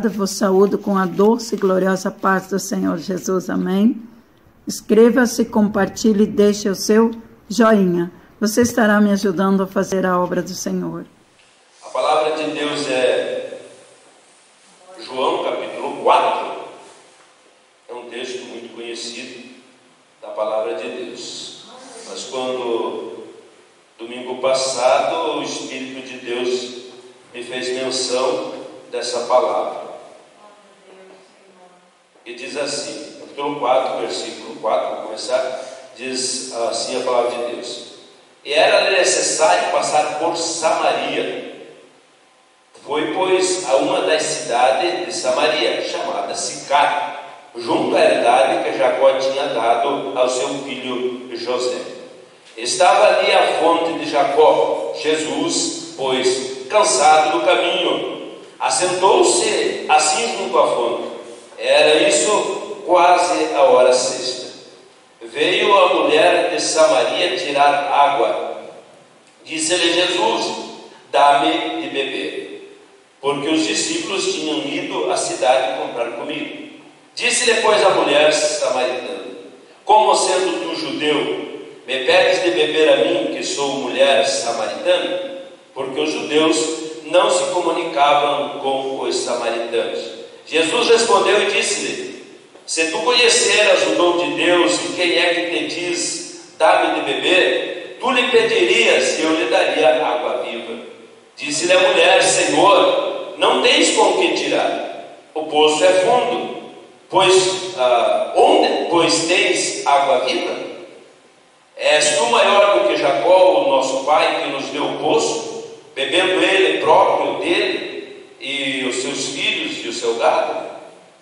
Vos saúdo com a doce e gloriosa paz do Senhor Jesus, amém? Inscreva-se, compartilhe e deixe o seu joinha. Você estará me ajudando a fazer a obra do Senhor. A palavra de Deus é João capítulo 4. É um texto muito conhecido da palavra de Deus. Mas quando, domingo passado, o Espírito de Deus me fez menção dessa palavra. E diz assim, capítulo 4, versículo 4, vou começar, diz assim a palavra de Deus: E era necessário passar por Samaria. Foi, pois, a uma das cidades de Samaria, chamada Sicar, junto à herdade que Jacó tinha dado ao seu filho José. Estava ali a fonte de Jacó. Jesus, pois, cansado do caminho, assentou-se assim junto à fonte. Era isso quase a hora sexta. Veio a mulher de Samaria tirar água. Disse-lhe Jesus: Dá-me de beber, porque os discípulos tinham ido à cidade comprar comida. Disse-lhe, pois, a mulher samaritana: Como sendo tu judeu, me pedes de beber a mim, que sou mulher samaritana? Porque os judeus não se comunicavam com os samaritanos. Jesus respondeu e disse-lhe: Se tu conheceras o dom de Deus e quem é que te diz, dá-me de beber, tu lhe pedirias e eu lhe daria água viva. Disse-lhe a mulher: Senhor, não tens com que tirar, o poço é fundo, onde, pois, tens água viva? És tu maior do que Jacó, o nosso pai, que nos deu o poço, bebendo ele próprio dele, e os seus filhos e o seu gado?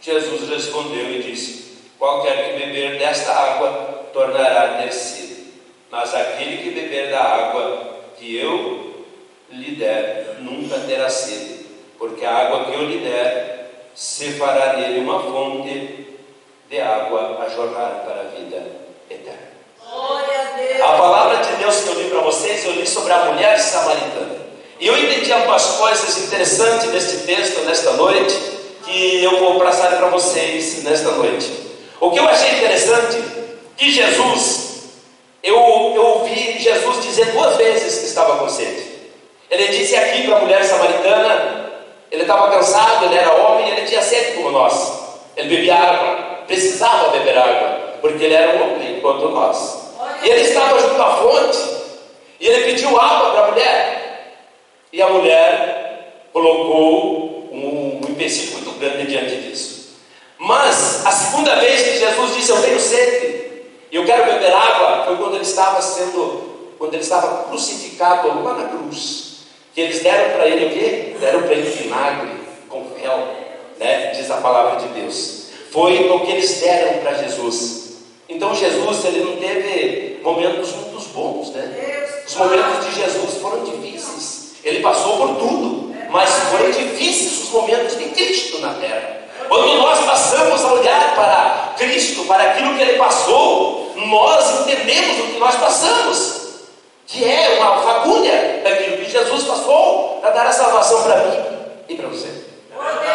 Jesus respondeu e disse: Qualquer que beber desta água tornará a ter sede, mas aquele que beber da água que eu lhe der nunca terá sede, porque a água que eu lhe der se fará nele uma fonte de água a jorrar para a vida eterna. Glória a Deus. A palavra de Deus que eu li para vocês, eu li sobre a mulher samaritana. E eu entendi algumas coisas interessantes deste texto nesta noite, que eu vou passar para vocês nesta noite. O que eu achei interessante, que Jesus, eu ouvi Jesus dizer 2 vezes que estava com sede. Ele disse aqui para a mulher samaritana, ele estava cansado, ele era homem, ele tinha sede como nós. Ele bebia água, precisava beber água, porque ele era um homem enquanto nós. E ele estava junto à fonte, e ele pediu água para a mulher. E a mulher colocou um empecilho muito grande diante disso. Mas a segunda vez que Jesus disse: Eu tenho sede e eu quero beber água, foi quando ele estava crucificado lá na cruz. Que eles deram para ele o quê? Deram para ele vinagre com fel, né? Diz a palavra de Deus. Foi o que eles deram para Jesus. Então Jesus, ele não teve momentos muito bons, né? Os momentos de Jesus foram difíceis. Ele passou por tudo, mas foram difíceis os momentos de Cristo na terra. Quando nós passamos a olhar para Cristo, para aquilo que Ele passou, nós entendemos o que nós passamos, que é uma fagulha daquilo que Jesus passou para dar a salvação para mim e para você.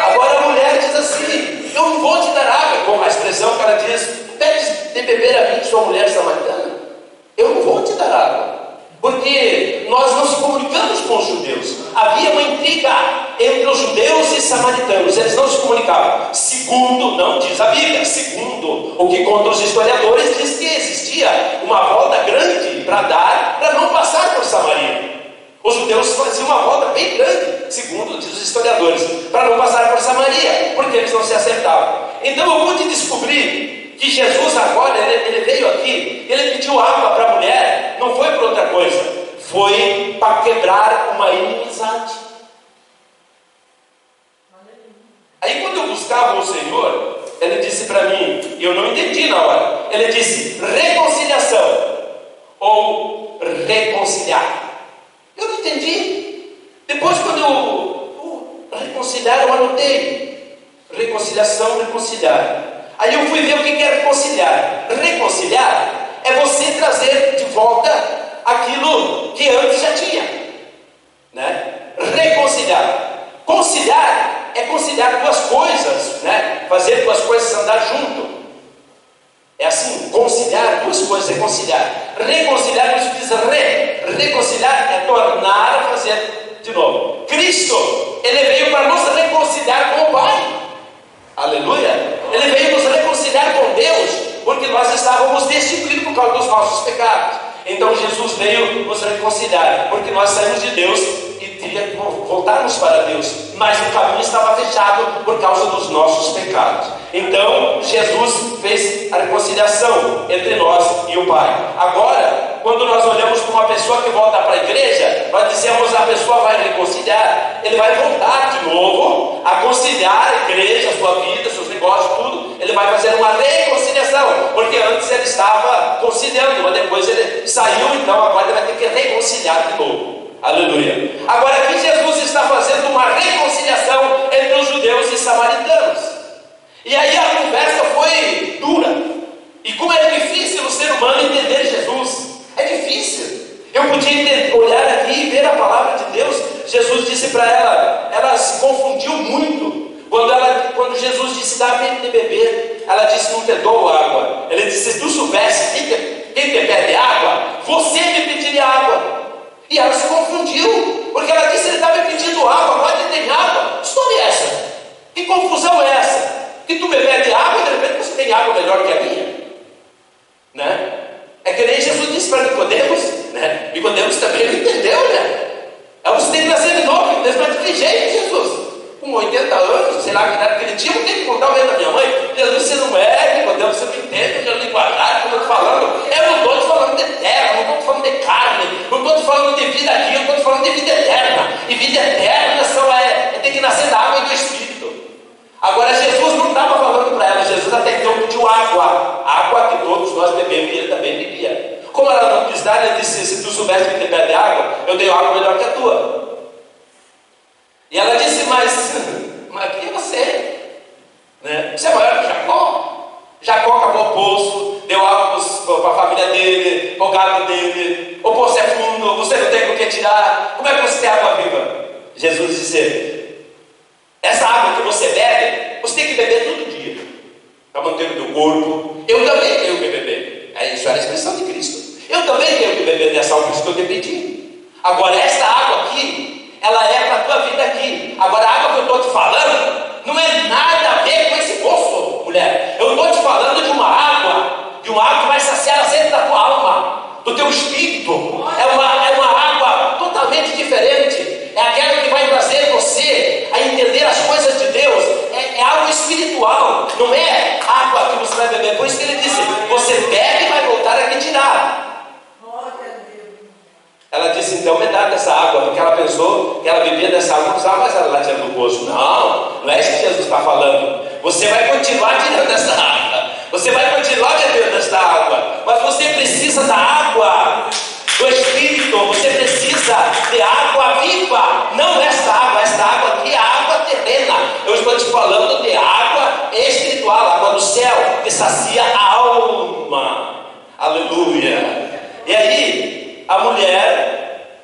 Agora a mulher diz assim: Eu não vou te dar água, com a expressão que ela diz: Pedes de beber a mim, sua mulher samaritana? Eu não vou te dar água, porque nós não se comunicamos com os judeus. Havia uma intriga entre os judeus e samaritanos, eles não se comunicavam. Segundo, não diz a Bíblia, segundo o que contam os historiadores, diz que existia uma volta grande para dar, para não passar por Samaria. Os judeus faziam uma volta bem grande, segundo diz os historiadores, para não passar por Samaria, porque eles não se acertavam. Então eu pude descobrir que Jesus agora, ele veio aqui, ele pediu água para a mulher, não foi para outra coisa, foi para quebrar uma inimizade. Aí quando eu buscava o Senhor, ele disse para mim, e eu não entendi na hora, ele disse reconciliação ou reconciliar. Eu não entendi. Depois quando eu reconciliar, eu anotei reconciliação, reconciliar. Aí eu fui ver o que é reconciliar. Reconciliar é você trazer de volta aquilo que antes já tinha, né? Reconciliar. Conciliar é conciliar duas coisas. andar junto. É assim, conciliar, duas coisas, reconciliar. Reconciliar, por isso diz reconciliar é tornar a fazer de novo. Cristo, Ele veio para nos reconciliar com o Pai. Aleluia! Ele veio nos reconciliar com Deus, porque nós estávamos destituídos por causa dos nossos pecados. Então Jesus veio nos reconciliar, porque nós saímos de Deus e teria que voltarmos para Deus, mas o caminho estava fechado por causa dos nossos pecados. Então Jesus fez a reconciliação entre nós e o Pai. Agora, quando nós olhamos para uma pessoa que volta para a igreja, nós dizemos: a pessoa vai reconciliar, ele vai voltar de novo a conciliar a igreja, a sua vida, seus negócios, tudo. Ele vai fazer uma reconciliação, porque antes ele estava conciliando, mas depois ele saiu, então agora ele vai ter que reconciliar de novo. Aleluia. Agora aqui Jesus está fazendo uma reconciliação entre os judeus e samaritanos. E aí a conversa foi dura. E como é difícil o ser humano entender Jesus. É difícil. Eu podia olhar aqui e ver a palavra de Deus. Jesus disse para ela se confundiu muito. Quando Jesus disse: dá-me de beber, ela disse: não te dou água. Ele disse: se tu soubesse quem te pede água, você me pediria água. E ela se confundiu, porque ela disse: ele está me pedindo água, agora ele tem água. Que história é essa? Que confusão é essa? Que tu me pede água e de repente você tem água melhor que a minha, né? É que nem Jesus disse para Nicodemos, né? Nicodemos também não entendeu, né? Você tem que nascer de novo. Nicodemos, mas de que jeito, Jesus? Com 80 anos, sei lá que idade que ele tinha, não tem que contar o reino da minha mãe. Jesus, você não é, Nicodemos, você não entende a linguagem que eu estou te falando. Eu não estou te falando de terra, não estou te falando de carne, não estou te falando de vida aqui, eu estou te falando de vida eterna. E vida eterna é ter que nascer da água e do Espírito. Agora Jesus não estava falando para ela, Jesus até então pediu água que todos nós bebemos, e ele também bebia. Como ela não quis dar, ele disse: se tu soubesse que te pede água, eu tenho água melhor que a tua. E ela disse: mas quem é você? Né? Você é maior que Jacó? Jacó cavou o poço, deu água para a família dele, para o gado dele. O poço é fundo, você não tem com o que tirar. Como é que você tem água viva? Jesus disse: essa água que você bebe, você tem que beber todo dia para manter o teu corpo. Eu também tenho que beber. Isso era a expressão de Cristo. Eu também tenho que beber dessa água que eu te pedi. Agora, essa água aqui, ela é para a tua vida aqui. Agora, a água que eu estou te falando não é nada a ver com esse poço, mulher. Eu estou te falando de uma água que vai saciar a sede da tua alma, do teu espírito. É uma água totalmente diferente. É aquela que vai trazer você a entender as coisas de Deus. É algo espiritual, não é água que você vai beber. Por isso que ele disse: você bebe e vai voltar a te tirar. Ela disse: então me dá dessa água, porque ela pensou que ela bebia dessa água, não precisava mais ela lá tirando do poço. Não é isso que Jesus está falando. Você vai continuar tirando dessa água, você vai continuar bebendo dessa água, mas você precisa da água do Espírito, você precisa de água viva, não esta água aqui é água terrena. Eu estou te falando de água espiritual, água do céu, que sacia a alma. Aleluia. E aí, a mulher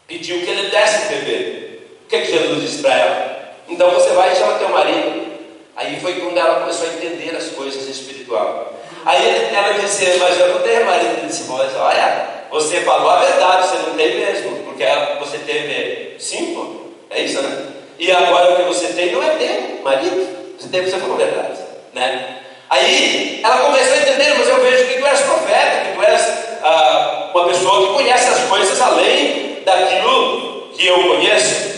pediu que ele desse beber. O que Jesus disse para ela? Então você vai e chama teu marido. Aí foi quando ela começou a entender as coisas espirituais. Aí ela disse: mas eu não tenho marido. Ele disse: mas olha, você falou a verdade, você não tem mesmo, porque você teve 5, é isso, né? E agora o que você tem não é teu marido, você falou a verdade, né? Aí ela começou a entender: mas eu vejo que tu és profeta, que tu és uma pessoa que conhece as coisas além daquilo que eu conheço.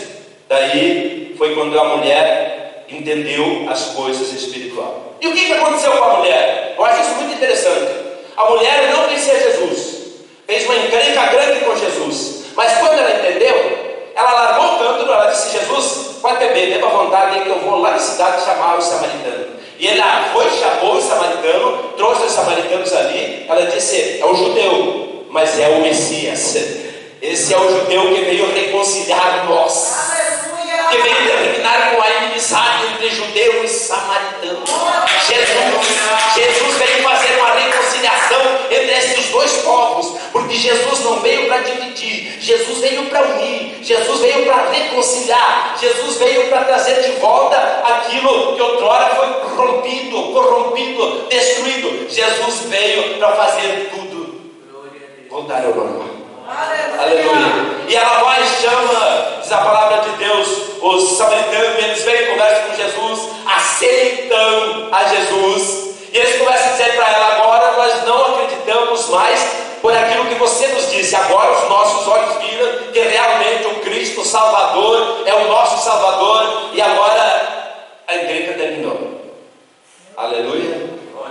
Daí foi quando a mulher entendeu as coisas espirituais. E o que aconteceu com a mulher? Eu acho isso muito interessante. A mulher não conhecia Jesus, fez uma encrenca grande com Jesus, mas quando ela entendeu, ela largou o cântaro. Ela disse: Jesus, pode beber, beba à vontade, que eu vou lá na cidade chamar os samaritanos. E ela foi, chamou os samaritanos, trouxe os samaritanos ali. Ela disse: é o judeu, mas é o Messias. Esse é o judeu que veio reconciliar nós, que veio terminar com a inimizade entre judeu e samaritano. Jesus veio fazer uma reconciliação entre esses dois povos, porque Jesus não veio para dividir, Jesus veio para unir. Jesus veio para reconciliar, Jesus veio para trazer de volta aquilo que outrora foi corrompido, destruído. Jesus veio para fazer tudo voltar ao normal. Aleluia. E ela vai e chama, diz a palavra de Deus, os samaritanos, eles vêm e conversam com Jesus, aceitam a Jesus, e eles começam a dizer para ela: agora nós não acreditamos mais por aquilo que você nos disse, agora os nossos olhos viram que realmente o Cristo Salvador é o nosso Salvador, e agora a igreja terminou. Aleluia.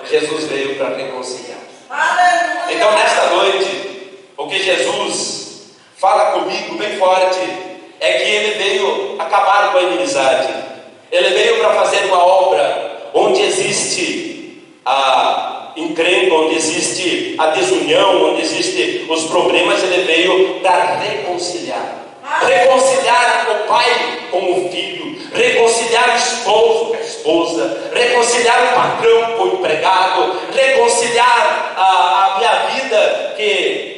Jesus veio para reconciliar. Aleluia. Então nesta noite, o que Jesus fala comigo bem forte é que Ele veio acabar com a inimizade. Ele veio para fazer uma obra onde existe a encrenca, onde existe a desunião, onde existem os problemas. Ele veio para reconciliar. Reconciliar o pai com o filho, reconciliar o esposo com a esposa, reconciliar o patrão com o empregado, reconciliar a minha vida que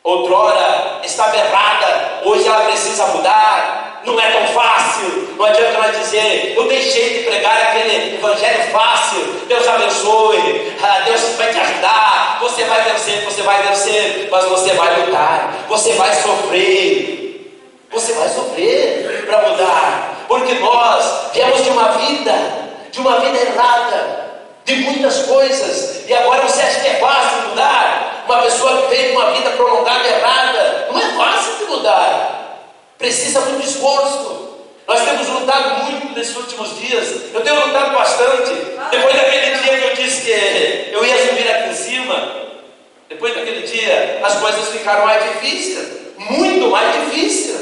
outrora estava errada, hoje ela precisa mudar. Não é tão fácil, não adianta nós dizer: eu deixei de pregar aquele evangelho fácil, Deus abençoe, Deus vai te ajudar, você vai vencer, mas você vai lutar, você vai sofrer para mudar, porque nós viemos de uma vida errada, de muitas coisas, e agora você acha que é fácil mudar? Uma pessoa que veio de uma vida prolongada errada, não é fácil de mudar. Precisa muito esforço. Nós temos lutado muito nesses últimos dias. Eu tenho lutado bastante. Depois daquele dia que eu disse que eu ia subir aqui em cima, depois daquele dia as coisas ficaram mais difíceis, muito mais difíceis,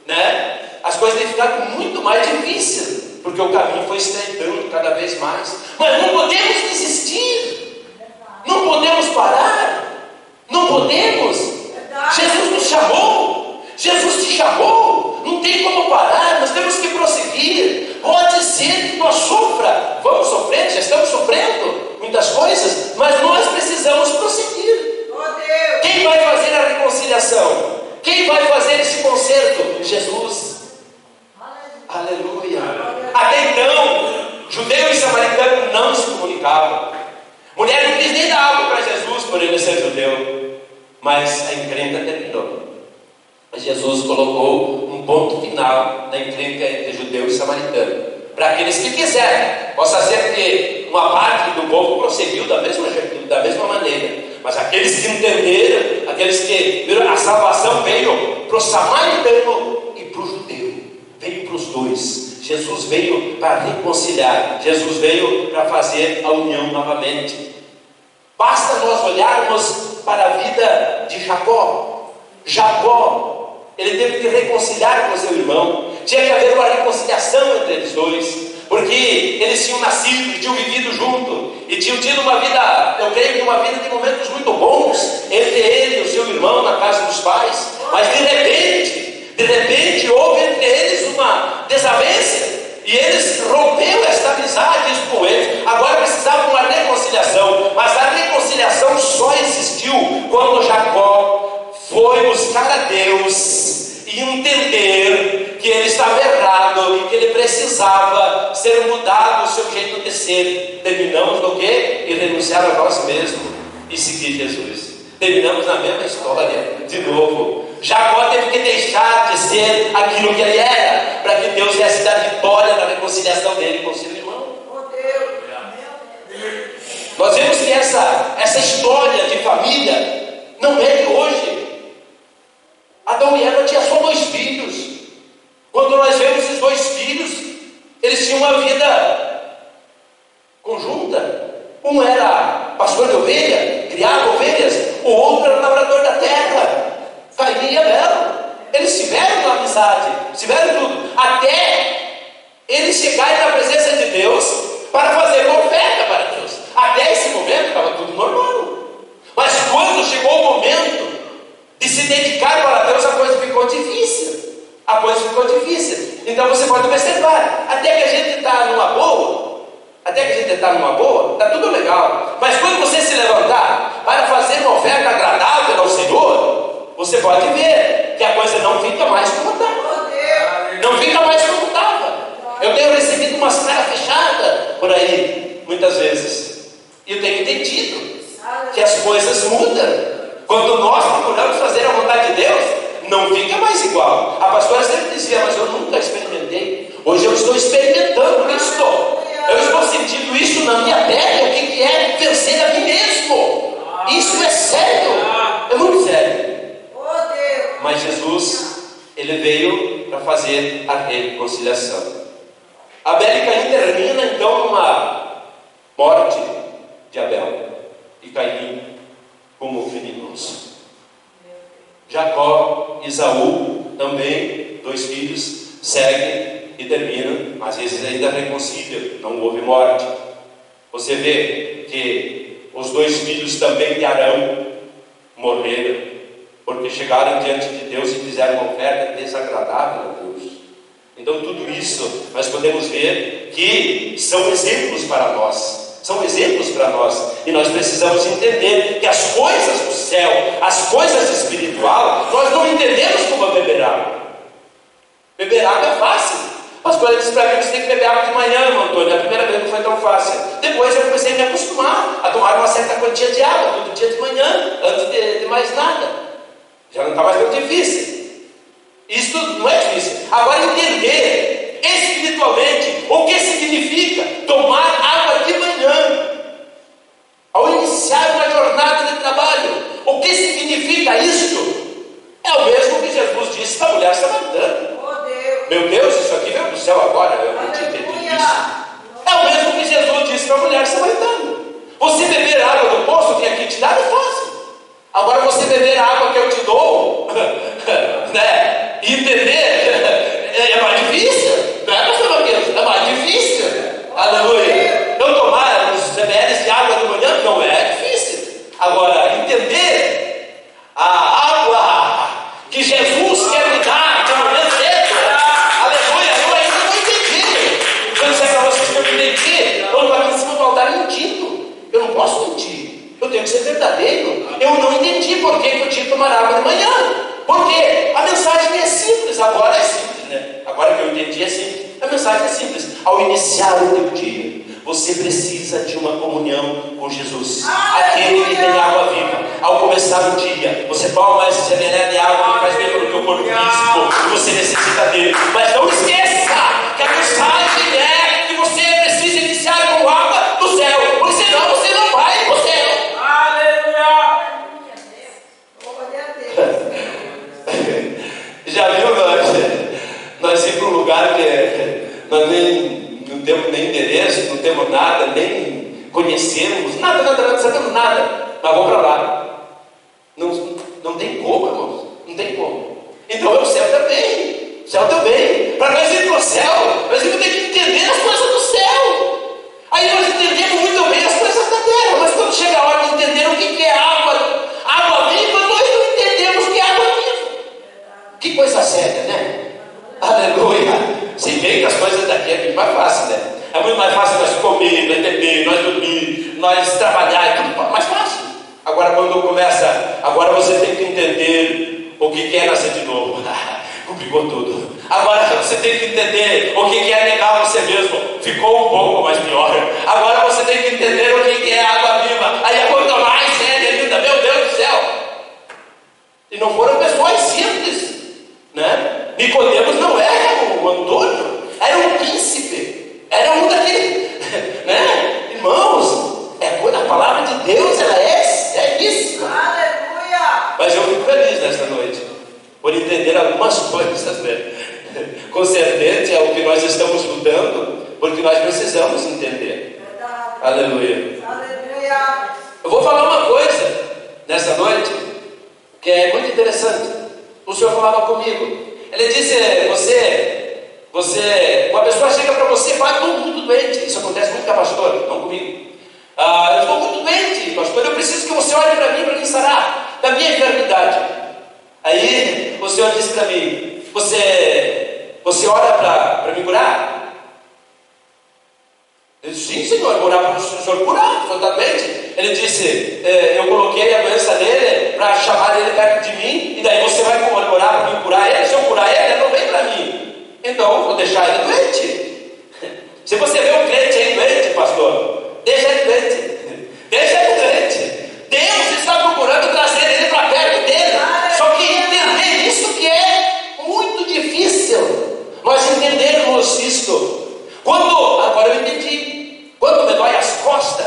né? As coisas têm ficado muito mais difíceis, porque o caminho foi estreitando cada vez mais. Mas não podemos desistir, não podemos parar, não podemos. Jesus nos chamou. Jesus te chamou, não tem como parar, nós temos que prosseguir. Pode ser que nós vamos sofrer, já estamos sofrendo muitas coisas, mas nós precisamos prosseguir. Quem vai fazer a reconciliação? Quem vai fazer esse conserto? Jesus. Aleluia. Até então, judeu e samaritano não se comunicavam. Mulher não quis nem dar água para Jesus por ele ser judeu, mas a encrenca terminou. Jesus colocou um ponto final na encrenca entre judeu e samaritano, para aqueles que quiserem. Possa ser que uma parte do povo prosseguiu da mesma maneira, mas aqueles que entenderam, aqueles que viram, a salvação veio para o samaritano e para o judeu, veio para os dois. Jesus veio para reconciliar, Jesus veio para fazer a união novamente. Basta nós olharmos para a vida de Jacó. Ele teve que reconciliar com seu irmão. Tinha que haver uma reconciliação entre eles dois, porque eles tinham nascido e tinham vivido junto, e tinham tido uma vida, eu creio que uma vida de momentos muito bons entre ele e o seu irmão na casa dos pais. Mas de repente houve entre eles uma desavença, e eles romperam esta amizade com eles. Agora precisavam de uma reconciliação, mas a reconciliação só existiu quando Jacó foi buscar a Deus e entender que ele estava errado e que ele precisava ser mudado o seu jeito de ser. Terminamos no quê? E renunciar a nós mesmos e seguir Jesus. Terminamos na mesma história de novo. Jacó teve que deixar de ser aquilo que ele era, para que Deus viesse dar vitória na reconciliação dele com seu irmão. Nós vemos que essa história de família não é de hoje. Adão e Eva tinham só 2 filhos. Quando nós vemos esses 2 filhos, eles tinham uma vida conjunta. Um era pastor de ovelha, criava ovelhas. O outro era lavrador da terra, Caim e Abel. Eles tiveram uma amizade, tiveram tudo, até eles chegarem na presença de Deus para fazer uma oferta para Deus. Até esse momento estava tudo normal. Mas quando chegou o momento de se dedicar para Deus, a coisa ficou difícil. Então você pode observar, até que a gente está numa boa, está tudo legal. Mas quando você se levantar para fazer uma oferta agradável ao Senhor, você pode ver que a coisa não fica mais como estava. Não fica mais como estava. Eu tenho recebido umas caras fechadas por aí, muitas vezes. E eu tenho entendido que as coisas mudam. Quando nós procuramos fazer a vontade de Deus, não fica mais igual. A pastora sempre dizia, mas eu nunca experimentei. Hoje eu estou experimentando isso. Eu estou sentindo isso na minha pele. O que é vencer a mim mesmo? Isso é sério. É muito sério. Mas Jesus, ele veio para fazer a reconciliação. Abel e Caim termina então numa morte de Abel e Caim como criminoso. Jacó e Esaú também, 2 filhos, seguem e terminam, mas eles ainda reconciliam, não houve morte. Você vê que os 2 filhos também de Arão morreram, porque chegaram diante de Deus e fizeram uma oferta desagradável a Deus. Então tudo isso nós podemos ver que são exemplos para nós. São exemplos para nós. E nós precisamos entender que as coisas do céu, as coisas espirituais, nós não entendemos como beber água. Beber água é fácil. O pastor disse para mim que você tem que beber água de manhã, irmão Antônio. A primeira vez não foi tão fácil. Depois eu comecei a me acostumar a tomar uma certa quantia de água todo dia de manhã, antes de mais nada. Já não está mais tão difícil. Isso não é difícil. Agora entender espiritualmente o que significa tomar água de manhã ao iniciar uma jornada de trabalho. O que significa isso? É o mesmo que Jesus disse para a mulher samaritana. Meu Deus, isso aqui veio do céu agora, eu não tinha entendido isso. É o mesmo que Jesus disse para a mulher samaritana. Você beber água do poço que aqui te dá é fácil. Agora você beber a água que eu te dou, né, e entender, é mais difícil, não é, pastor Marquinhos? É mais difícil. Aleluia. Eu tomar uns ml de água de manhã não é difícil. Agora, entender a água que Jesus quer me dar de manhã cedo, aleluia, eu ainda não entendi. Eu disse para vocês que eu entendi, eu estou aqui em cima do altar mentindo. Eu não posso mentir. Eu tenho que ser verdadeiro. Eu não entendi por que eu tinha que tomar água de manhã. Porque a mensagem é simples. Agora é simples, né? Agora que eu entendi é simples. A mensagem é simples. Ao iniciar o teu dia, você precisa de uma comunhão com Jesus, aquele que tem água viva. Ao começar o dia, você toma esse ml de água que faz bem para o teu corpo físico, e você necessita dele. Mas não esqueça que a mensagem é que você precisa iniciar com água do céu, porque senão você não vai para o céu. Já viu nós ir para um lugar que nós não temos nem endereço, não temos nada, nem conhecemos, nada, não sabemos nada, mas vamos para lá. Não tem como, irmãos, não tem como. Então é o céu também, o céu também. Para nós ir para o céu, nós vamos ter que entender as coisas do céu. Aí nós entendemos muito bem as coisas da terra, mas quando chega a hora de entender o que é água viva, nós não entendemos o que é água viva. Que coisa séria, né? Aleluia. Se bem que as coisas daqui é muito mais fácil, né? É muito mais fácil nós comer, nós beber, nós dormir, nós trabalhar, é tudo mais fácil. Agora quando começa, agora você tem que entender o que é nascer de novo. Complicou tudo. Agora você tem que entender o que é negar você mesmo. Ficou um pouco mais pior. Agora você tem que entender o que é água viva. Aí a coisa mais séria ainda, meu Deus do céu. E não foram pessoas simples, né? Nicodemos não era o Antônio, era um príncipe, era um daqueles, né? Irmãos, a palavra de Deus, ela é isso. Aleluia! Mas eu fico feliz nesta noite por entender algumas coisas, né? Com certeza é o que nós estamos lutando, porque nós precisamos entender. Aleluia. Aleluia. Eu vou falar uma coisa nessa noite que é muito interessante. O Senhor falava comigo. Ele disse: uma pessoa chega para você e fala: estou muito doente. Isso acontece muito com a pastora, não comigo. Eu estou muito doente, pastor. Eu preciso que você olhe para mim me sarar da minha enfermidade. Aí o Senhor disse para mim: você ora para me curar? Eu disse: sim, Senhor, vou orar para o senhor curar, o senhor está doente. Ele disse: eu coloquei a doença dele para chamar ele perto de mim, e daí você vai orar para mim curar ele. Se eu curar ele, ele não vem para mim. Então, vou deixar ele doente. Se você vê um crente aí doente, pastor, deixa ele doente. Deixa ele doente. Deus está procurando trazer ele para perto dele. Só que entender isso que é muito difícil. Nós entendermos isto. Agora eu entendi. Quando me dói as costas,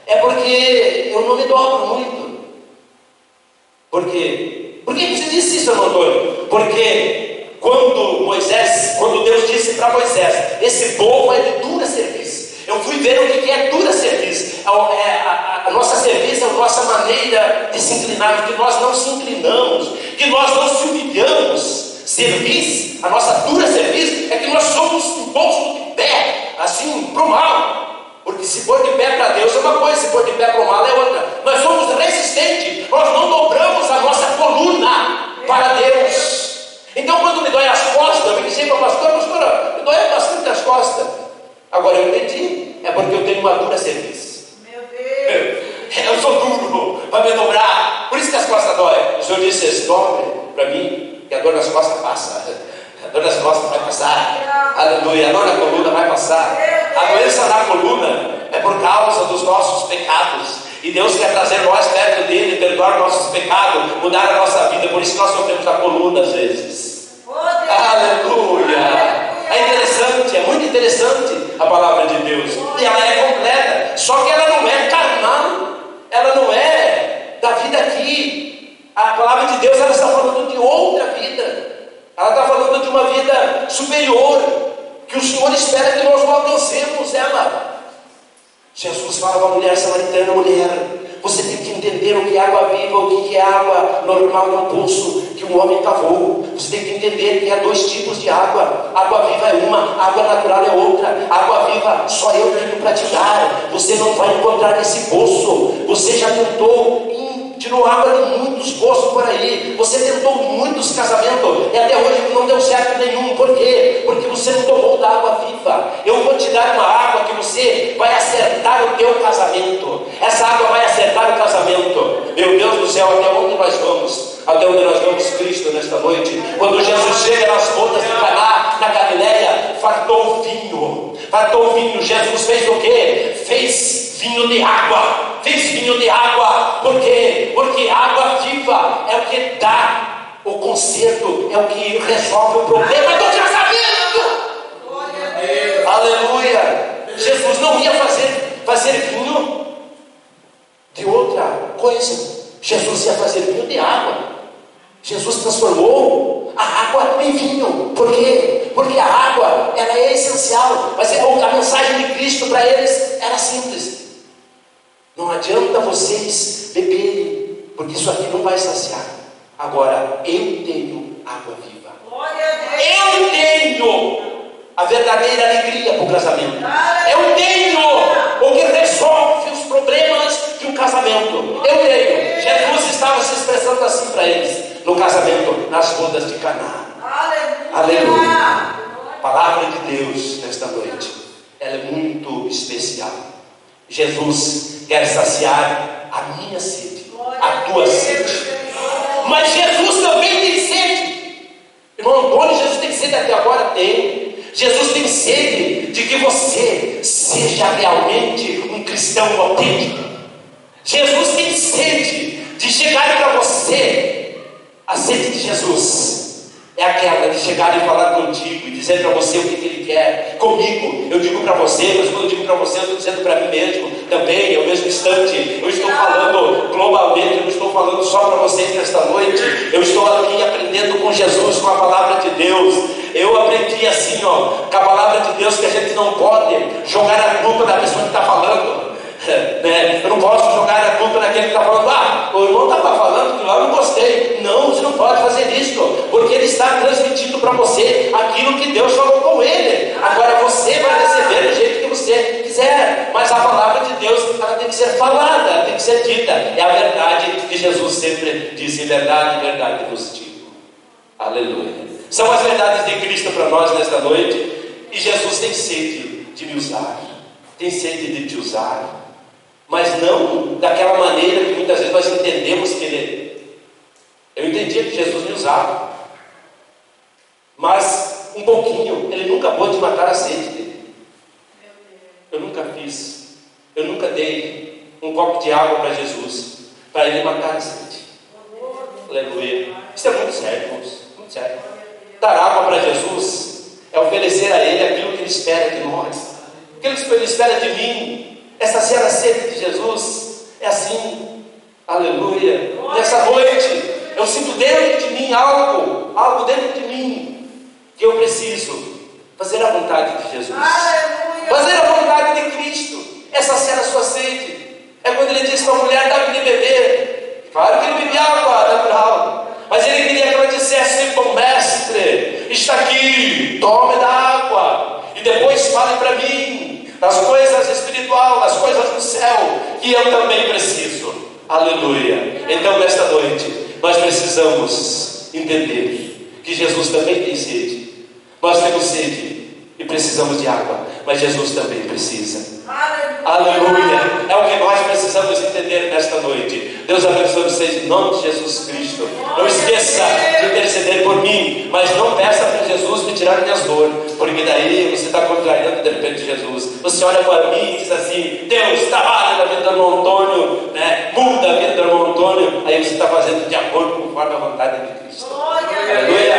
é porque eu não me dobro muito. Por quê? Por que você disse isso, irmão Antônio? Porque quando Deus disse para Moisés: esse povo é de dura serviço. Eu fui ver o que é dura serviço. A nossa serviço é a nossa maneira de se inclinar, que nós não se inclinamos, que nós não se humilhamos. Serviço, a nossa dura serviço, é que nós somos um povo de pé, assim, para o mal. Porque se for de pé para Deus é uma coisa, se for de pé para o mal é outra. Nós somos resistentes, nós não dobramos a nossa coluna para Deus. Então, quando me dói as costas, eu me disse para a pastora, me dói bastante as costas. Agora eu entendi, é porque eu tenho uma dura serviço. Meu Deus! Eu sou duro para me dobrar, por isso que as costas doem. O Senhor disse: dobre para mim, que a dor nas costas passa. A dor nas costas vai passar. Aleluia. A dor na coluna vai passar. A doença na coluna é por causa dos nossos pecados. E Deus quer trazer nós perto dele, perdoar nossos pecados, mudar a nossa vida. Por isso que nós sofremos a coluna às vezes. Aleluia. É interessante, é muito interessante a palavra de Deus. E ela é completa. Só que ela não é carnal. Ela não é da vida aqui. A palavra de Deus, ela está falando de outra vida. Ela está falando de uma vida superior, que o Senhor espera que nós não alcancemos ela. Jesus fala para a mulher samaritana: mulher, você tem que entender o que é água viva, o que é água normal no poço que um homem cavou. Você tem que entender que há dois tipos de água. Água viva é uma, água natural é outra. Água viva só eu tenho para te dar. Você não vai encontrar nesse poço. Você já tentou, tirou água de muitos poços por aí. Você tentou muitos casamentos e até hoje não deu certo nenhum. Por quê? Porque você não tomou da água viva. Eu vou te dar uma água que você vai acertar o teu casamento. Essa água vai acertar o casamento. Meu Deus do céu, até onde nós vamos? Até onde nós vamos, Cristo, nesta noite? Quando Jesus chega nas bodas de Caná, na Galileia, fartou o vinho. Fartou o vinho. Jesus fez o quê? Fez vinho de água. Fez vinho de água. Por quê? Porque água viva é o que dá o conserto, é o que resolve o problema do casamento. Aleluia. Jesus não ia fazer vinho de outra coisa. Jesus ia fazer vinho de água. Jesus transformou a água em vinho. Por quê? Porque a água, ela é essencial. Mas a mensagem de Cristo para eles era simples: não adianta vocês beberem, porque isso aqui não vai saciar. Agora, eu tenho água viva. Eu tenho a verdadeira alegria para o casamento. Eu tenho o que resolve os problemas de um casamento. Eu tenho. Jesus estava se expressando assim para eles no casamento, nas bodas de Caná. Aleluia. A palavra de Deus nesta noite, ela é muito especial. Jesus quer saciar a minha sede, a tua sede. Mas Jesus também tem sede. Irmão Antônio, Jesus tem sede até agora? Tem. Jesus tem sede de que você seja realmente um cristão autêntico. Jesus tem sede de chegar para você. A sede de Jesus é aquela de chegar e falar contigo e dizer para você o que Ele quer. Comigo, eu digo para você, mas quando eu digo para você, eu estou dizendo para mim mesmo também, ao mesmo instante. Eu estou falando globalmente, eu não estou falando só para vocês nesta noite. Eu estou aqui aprendendo com Jesus, com a palavra de Deus. Eu aprendi assim, com a palavra de Deus, que a gente não pode jogar a culpa da pessoa que está falando. Eu não posso jogar a culpa naquele que está falando: o irmão estava falando que lá eu não gostei. Não, você não pode fazer isso, porque ele está transmitindo para você aquilo que Deus falou com ele. Agora você vai receber do jeito que você quiser, mas a palavra de Deus, ela tem que ser falada, ela tem que ser dita. É a verdade que Jesus sempre disse: verdade, verdade vos digo. Aleluia. São as verdades de Cristo para nós nesta noite, e Jesus tem sede de me usar. tem sede de te usar, mas não daquela maneira que muitas vezes nós entendemos que Ele... Eu entendia que Jesus me usava, mas um pouquinho. Ele nunca pôde matar a sede dele. Eu nunca fiz, eu nunca dei um copo de água para Jesus, para Ele matar a sede. Aleluia. Isso é muito sério, irmãos, muito sério. Dar água para Jesus é oferecer a Ele aquilo que Ele espera de nós, aquilo que Ele espera de mim. Essa ser a sede de Jesus é assim. Aleluia. Nessa noite eu sinto dentro de mim algo dentro de mim, que eu preciso fazer a vontade de Jesus, fazer a vontade de Cristo. Essa ser a sua sede. É quando Ele disse para a mulher: dá-me de beber. Claro que Ele bebia água natural, mas Ele queria que ela dissesse: bom mestre, está aqui, tome da água, e depois fale para mim das coisas espirituais, das coisas do céu, que eu também preciso. Aleluia. Então nesta noite nós precisamos entender que Jesus também tem sede. Nós temos sede e precisamos de água, mas Jesus também precisa. Aleluia. É o que nós precisamos entender nesta noite. Deus abençoe vocês em nome de Jesus Cristo. Não esqueça de interceder por mim, mas não peça para Jesus me tirar minhas dores, porque daí você está contrariando de repente Jesus. Você olha para mim e diz assim: Deus, trabalha na vida do irmão Antônio, muda a vida do irmão Antônio. Aí você está fazendo de acordo conforme a vontade de Cristo. Aleluia.